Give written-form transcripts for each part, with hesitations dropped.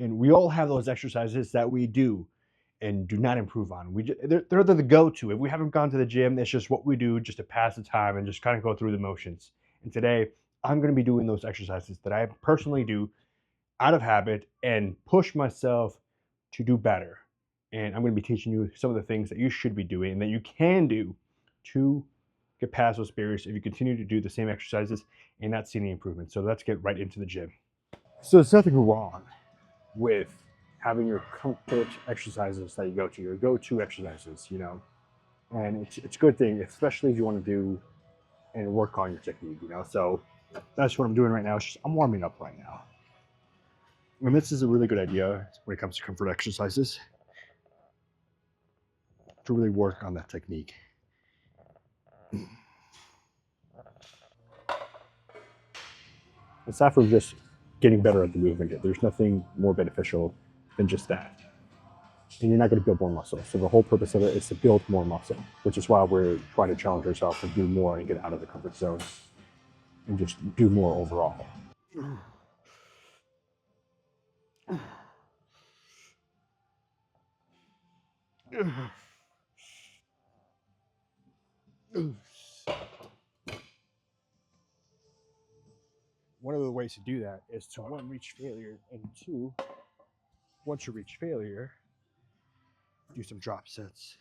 And we all have those exercises that we do and do not improve on. They're the go-to. If we haven't gone to the gym, it's just what we do just to pass the time and just kind of go through the motions. And today, I'm going to be doing those exercises that I personally do out of habit and push myself to do better. And I'm going to be teaching you some of the things that you should be doing and that you can do to get past those barriers if you continue to do the same exercises and not see any improvement. So let's get right into the gym. So there's nothing wrong with having your comfort exercises that you go to, your go-to exercises, and it's a good thing, especially if you want to do and work on your technique. So that's what I'm doing right now. I'm warming up right now. And this is a really good idea when it comes to comfort exercises to really work on that technique. Aside from just getting better at the movement, there's nothing more beneficial than just that. And you're not going to build more muscle. So the whole purpose of it is to build more muscle, which is why we're trying to challenge ourselves and do more and get out of the comfort zone and just do more overall. One of the ways to do that is to one, reach failure, and two, once you reach failure, do some drop sets.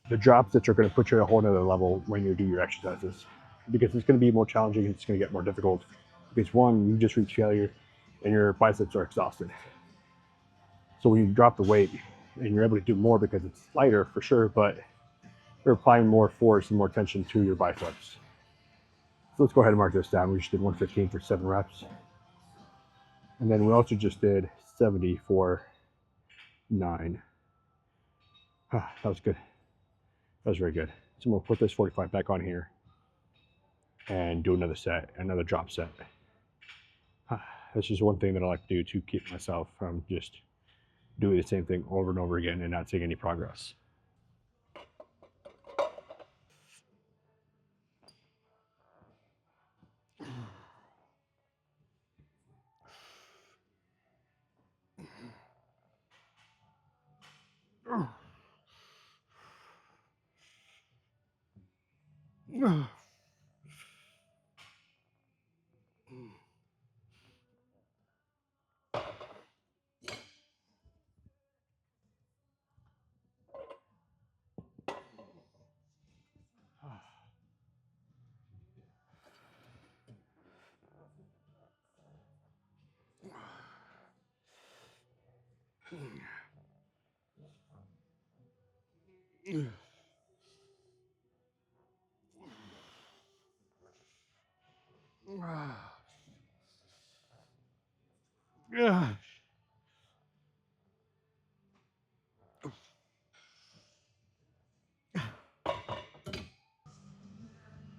The drop sets are going to put you at a whole nother level when you do your exercises, because it's going to be more challenging. It's going to get more difficult because one, you just reach failure and your biceps are exhausted. So when you drop the weight and you're able to do more because it's lighter for sure, but you're applying more force and more tension to your biceps. So let's go ahead and mark this down. We just did 115 for 7 reps. And then we also just did 70 for 9. That was good. That was very good. So we'll put this 45 back on here and do another set, another drop set. That's just one thing that I like to do to keep myself from just doing the same thing over and over again and not seeing any progress.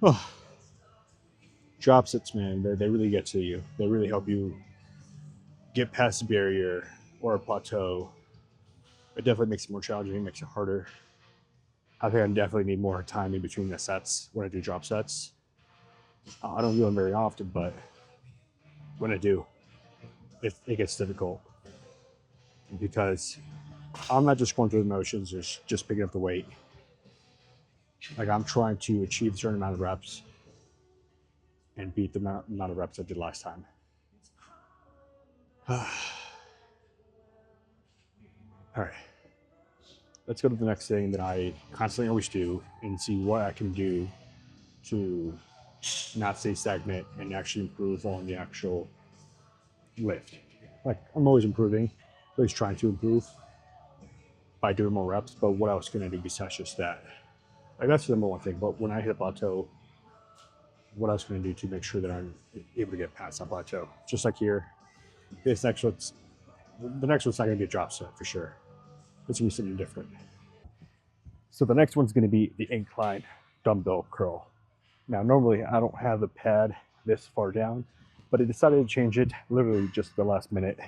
Oh, drop sets, man, they really get to you. They really help you get past the barrier or a plateau. It definitely makes it more challenging, it makes it harder. I think I definitely need more time in between the sets when I do drop sets. I don't do them very often, but when I do, it gets difficult because I'm not just going through the motions, just picking up the weight. Like I'm trying to achieve a certain amount of reps and beat the amount of reps I did last time. All right, let's go to the next thing that I constantly always do and see what I can do to not stay stagnant and actually improve on the actual lift. Like I'm always improving, always trying to improve by doing more reps, but what else can I do besides just that? Like that's the number one thing. But when I hit a plateau, what else can I do to make sure that I'm able to get past that plateau? Just like here, the next one's not gonna be a drop set for sure. It's gonna be something different. So the next one's gonna be the incline. dumbbell curl. Now, normally I don't have the pad this far down, but I decided to change it literally just the last minute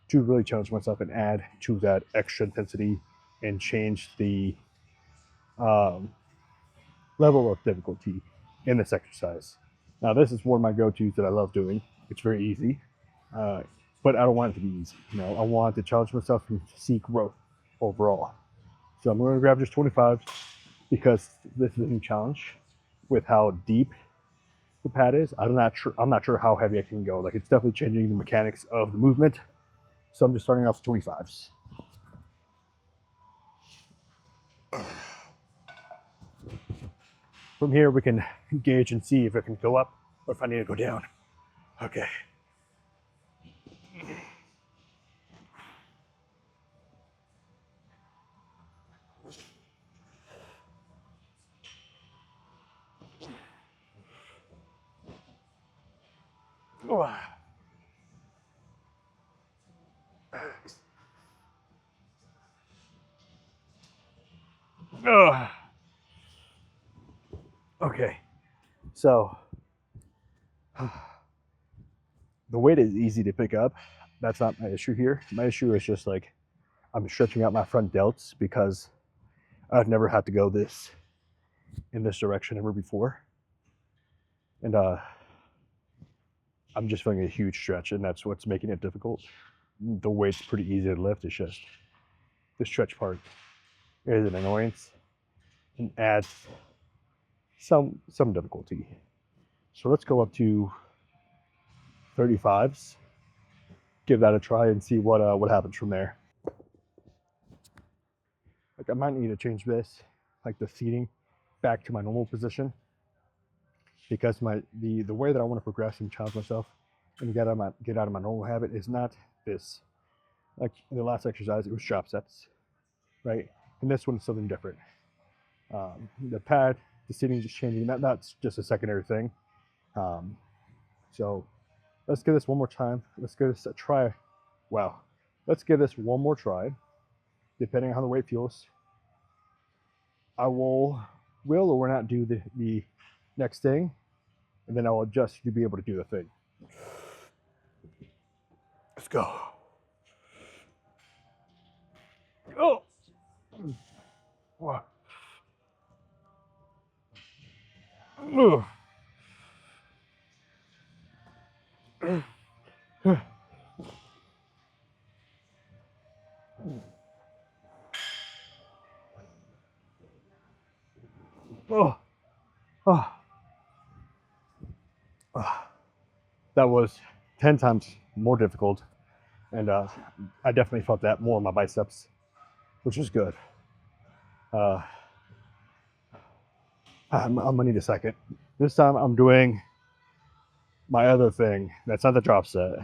to really challenge myself and add to that extra intensity and change the um, level of difficulty in this exercise. Now, this is one of my go-tos that I love doing. It's very easy, uh, but I don't want it to be easy. You know, I want to challenge myself and see growth overall. So I'm going to grab just 25 because this is a new challenge with how deep the pad is. I'm not sure how heavy I can go. Like, it's definitely changing the mechanics of the movement. So I'm just starting off with 25s. From here, we can gauge and see if it can go up or if I need to go down. Okay. Okay. So the weight is easy to pick up. That's not my issue here. My issue is just like I'm stretching out my front delts because I've never had to go this in this direction ever before. And I'm just feeling a huge stretch, and that's what's making it difficult. The weight's pretty easy to lift. It's just the stretch part is an annoyance and adds some difficulty. So let's go up to 35s. Give that a try and see what happens from there. Like, I might need to change this, like the seating, back to my normal position because the way that I want to progress and challenge myself and get out of my normal habit is not this. Like in the last exercise, it was drop sets, right? And this one is something different. The pad, the seating just changing. That's just a secondary thing. So let's give this one more time. Let's give this a try. Wow. Let's give this one more try. Depending on how the weight feels, I will or not do the next thing, and then I'll adjust to be able to do the thing. Let's go. Oh. What? Oh. Oh. That was 10 times more difficult, and I definitely felt that more in my biceps, which is good. I'm gonna need a second. This time I'm doing my other thing. That's not the drop set.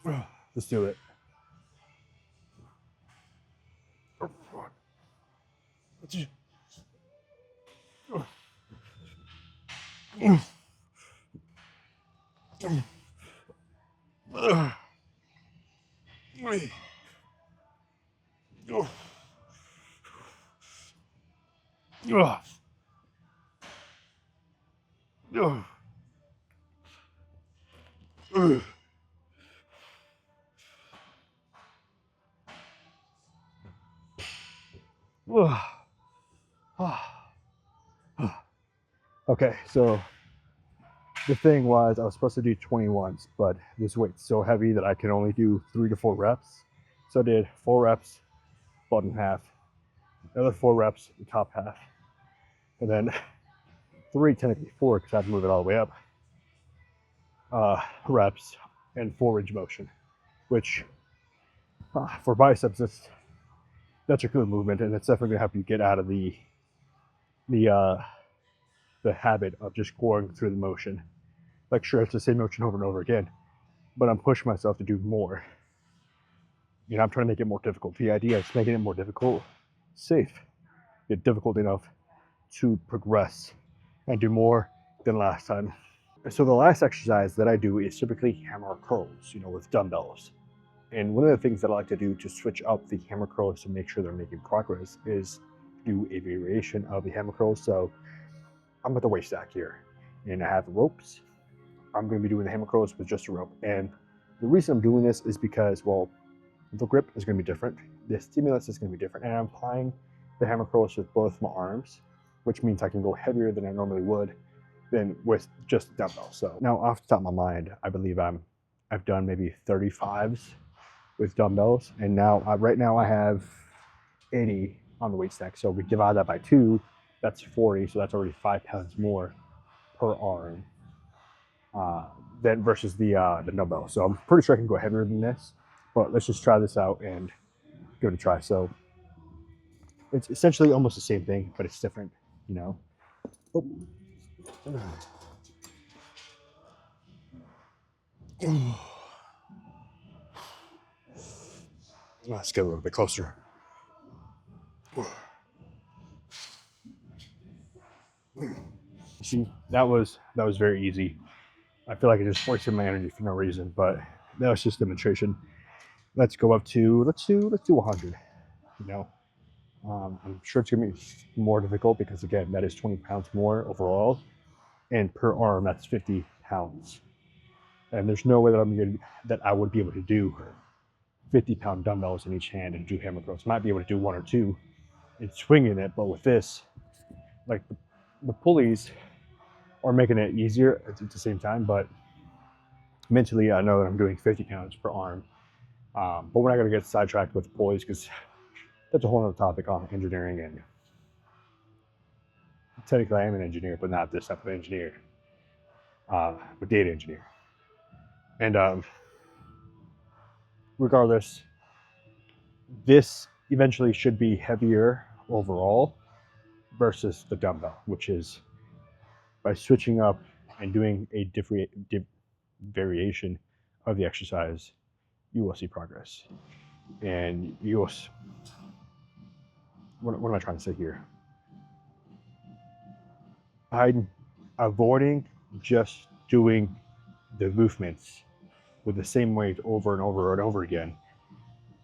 Let's do it. Okay, so the thing was I was supposed to do 21s, but this weight's so heavy that I can only do 3 to 4 reps. So I did 4 reps, bottom half, another 4 reps, the top half, and then 3, technically 4, because I have to move it all the way up, reps and 4 range of motion, which for biceps, that's a good movement, and it's definitely gonna help you get out of the habit of just going through the motion. Like, sure, it's the same motion over and over again, but I'm pushing myself to do more. You know, I'm trying to make it more difficult. The idea is making it more difficult, safe, yet difficult enough to progress and do more than last time. So the last exercise that I do is typically hammer curls, you know, with dumbbells. And one of the things that I like to do to switch up the hammer curls to make sure they're making progress is do a variation of the hammer curls. So I'm at the weight stack here, and I have ropes. I'm going to be doing the hammer curls with just a rope. And the reason I'm doing this is because, well, the grip is going to be different. The stimulus is going to be different. And I'm applying the hammer curls with both my arms, which means I can go heavier than I normally would than with just dumbbells. So now off the top of my mind, I believe I've done maybe 35s with dumbbells. And now, right now I have 80 on the weight stack. So we divide that by 2, that's 40. So that's already 5 pounds more per arm than versus the dumbbell. So I'm pretty sure I can go heavier than this, but let's just try this out and give it a try. So it's essentially almost the same thing, but it's different, you know. Oh. Let's get a little bit closer. See, that was very easy. I feel like I just wasted my energy for no reason, but that was just demonstration. Let's go up to let's do 100. You know, I'm sure it's gonna be more difficult because again, that is 20 pounds more overall, and per arm that's 50 pounds. And there's no way that I would be able to do 50-pound dumbbells in each hand and do hammer curls. Might be able to do 1 or 2 and swinging it, but with this, like the pulleys are making it easier at the same time. But mentally, I know that I'm doing 50 pounds per arm. But we're not going to get sidetracked with pulleys because that's a whole other topic on engineering. And technically, I am an engineer, but not this type of engineer, but data engineer. And regardless, this eventually should be heavier overall versus the dumbbell, which is by switching up and doing a different variation of the exercise, you will see progress. And you will, what am I trying to say here? By avoiding just doing the movements with the same weight over and over and over again,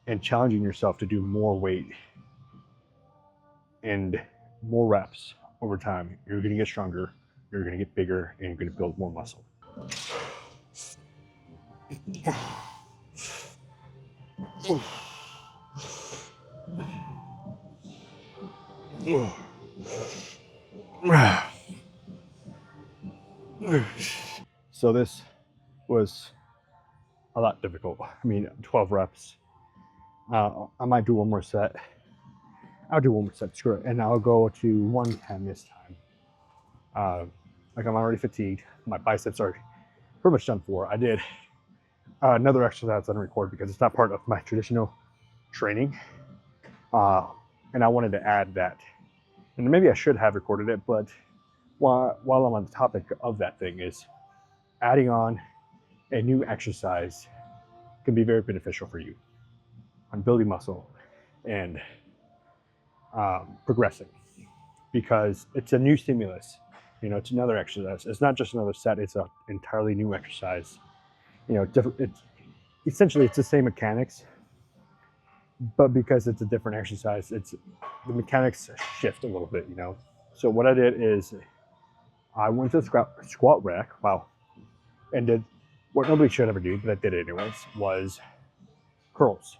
and challenging yourself to do more weight and more reps over time, you're going to get stronger, you're going to get bigger, and you're going to build more muscle. So this was a lot difficult. I mean, 12 reps. I might do one more set. I'll do one more set, screw it. And I'll go to 110 this time. Like I'm already fatigued. My biceps are pretty much done for. I did another exercise I didn't record because it's not part of my traditional training. And I wanted to add that. And maybe I should have recorded it, but while I'm on the topic of that thing is adding on a new exercise can be very beneficial for you on building muscle and progressing, because it's a new stimulus. You know, it's another exercise. It's not just another set. It's an entirely new exercise. You know, it's essentially it's the same mechanics, but because it's a different exercise, the mechanics shift a little bit. You know, so what I did is I went to the squat rack. Wow, and did what nobody should ever do, but I did it anyways. Was curls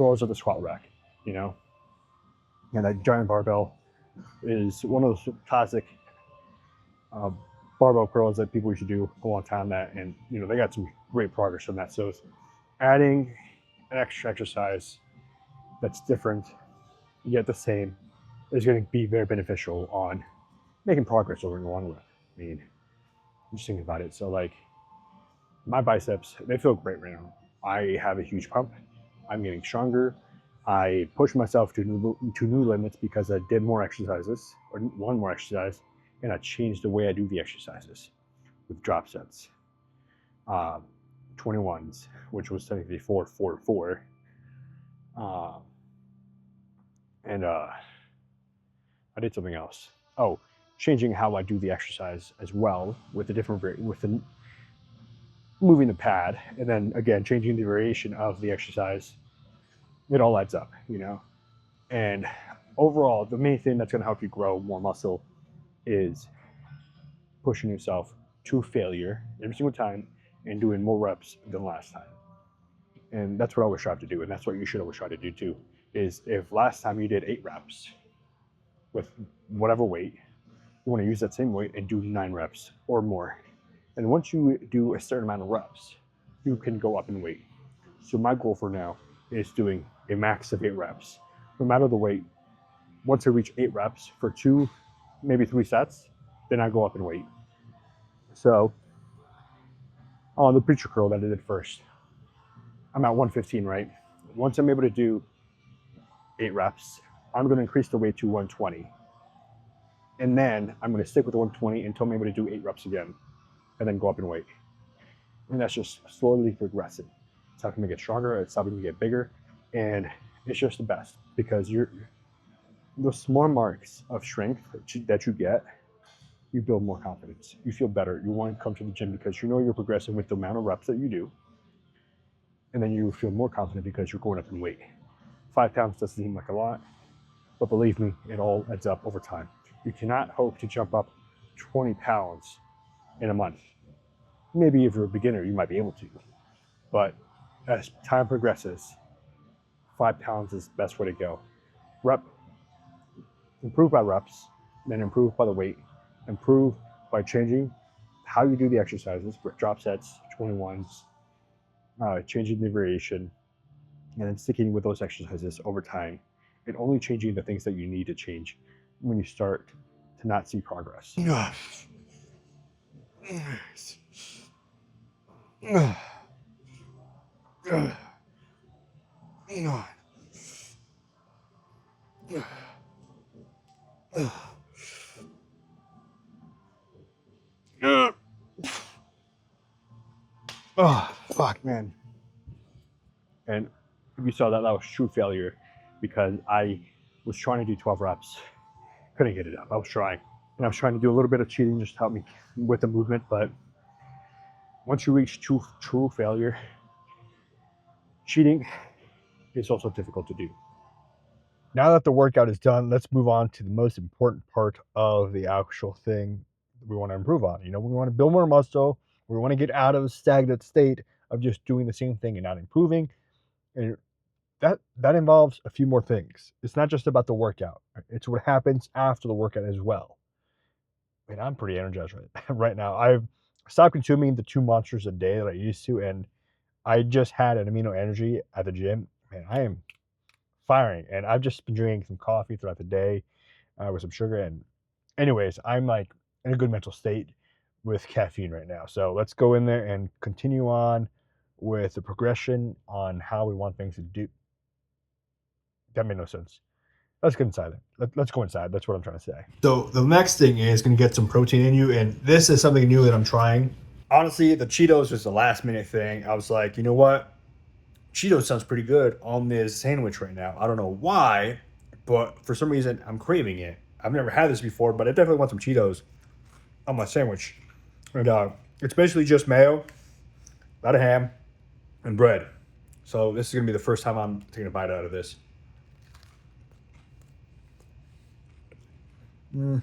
at the squat rack. You know, and that giant barbell is one of those classic barbell curls that people used to do a long time. That, and you know, they got some great progress from that. So adding an extra exercise that's different yet the same is going to be very beneficial on making progress over in the long run. I mean, just thinking about it. So like my biceps, they feel great right now. I have a huge pump. I'm getting stronger. I pushed myself to new limits because I did more exercises, or one more exercise, and I changed the way I do the exercises with drop sets. 21s, which was technically 4, 4, 4. And I did something else. Oh, changing how I do the exercise as well with moving the pad, and then again changing the variation of the exercise. It all adds up, you know. And overall, the main thing that's going to help you grow more muscle is pushing yourself to failure every single time and doing more reps than last time. And that's what I always strive to do. And that's what you should always try to do too, is if last time you did 8 reps with whatever weight, you want to use that same weight and do 9 reps or more. And once you do a certain amount of reps, you can go up in weight. So my goal for now is doing a max of 8 reps, no matter the weight. Once I reach 8 reps for 2, maybe 3 sets, then I go up in weight. So on the preacher curl that I did first, I'm at 115, right? Once I'm able to do 8 reps, I'm going to increase the weight to 120. And then I'm going to stick with the 120 until I'm able to do 8 reps again, and then go up in weight. And that's just slowly progressing. It's helping me get stronger, it's helping me get bigger, and it's just the best because the small marks of strength that you get, you build more confidence. You feel better. You want to come to the gym because you know you're progressing with the amount of reps that you do. And then you feel more confident because you're going up in weight. 5 pounds doesn't seem like a lot, but believe me, it all adds up over time. You cannot hope to jump up 20 pounds in a month. Maybe if you're a beginner, you might be able to. But as time progresses, 5 pounds is the best way to go. Improve by reps, then improve by the weight. Improve by changing how you do the exercises, drop sets, 21s, changing the variation, and then sticking with those exercises over time, and only changing the things that you need to change when you start to not see progress. Oh, fuck, man. And if you saw that, that was true failure because I was trying to do 12 reps. Couldn't get it up. I was trying. And I was trying to do a little bit of cheating just to help me with the movement. But once you reach true failure, cheating is also difficult to do. Now that the workout is done, let's move on to the most important part of the actual thing we want to improve on. We want to build more muscle. We want to get out of a stagnant state of just doing the same thing and not improving. And that involves a few more things. It's not just about the workout. It's what happens after the workout as well. Man, I'm pretty energized right now. I've stopped consuming the 2 monsters a day that I used to, and I just had an amino energy at the gym. Man, I am firing, and I've just been drinking some coffee throughout the day with some sugar. And anyways, I'm like in a good mental state with caffeine right now. So let's go in there and continue on with the progression on how we want things to do. That made no sense. Let's get inside it. Let's go inside. That's what I'm trying to say. So the next thing is going to get some protein in you, and this is something new that I'm trying. Honestly, the Cheetos was the last minute thing. I was like, you know what? Cheetos sounds pretty good on this sandwich right now. I don't know why, but for some reason I'm craving it. I've never had this before, but I definitely want some Cheetos on my sandwich. And it's basically just mayo, a lot of ham, and bread. So this is going to be the first time I'm taking a bite out of this. The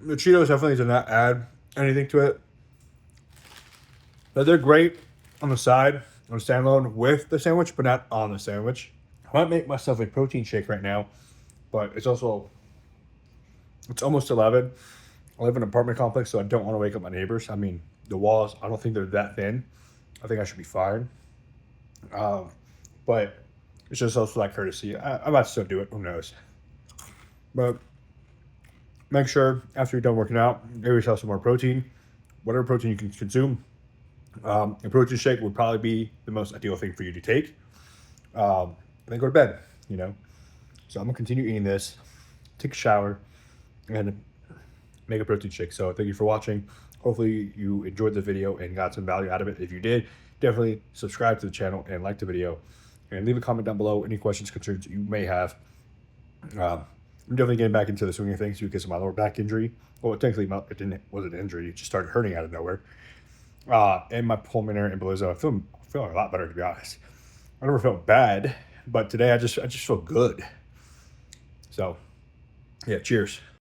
Cheetos definitely do not add anything to it. But they're great on the side, on a standalone with the sandwich, but not on the sandwich. I might make myself a protein shake right now, but it's almost 11. I live in an apartment complex, so I don't want to wake up my neighbors. I mean, the walls, I don't think they're that thin. I think I should be fine. But it's just also like courtesy. I might still do it. Who knows? But make sure after you're done working out, give yourself some more protein. Whatever protein you can consume. A protein shake would probably be the most ideal thing for you to take. And then go to bed, So I'm going to continue eating this, take a shower, and make a protein shake. So thank you for watching. Hopefully you enjoyed the video and got some value out of it. If you did, definitely subscribe to the channel and like the video. And leave a comment down below, any questions, concerns you may have. I'm definitely getting back into the swing of things because of my lower back injury. Well, technically, it wasn't an injury. It just started hurting out of nowhere. And my pulmonary embolism. I'm feeling a lot better, to be honest. I never felt bad but today I just feel good. So yeah, cheers.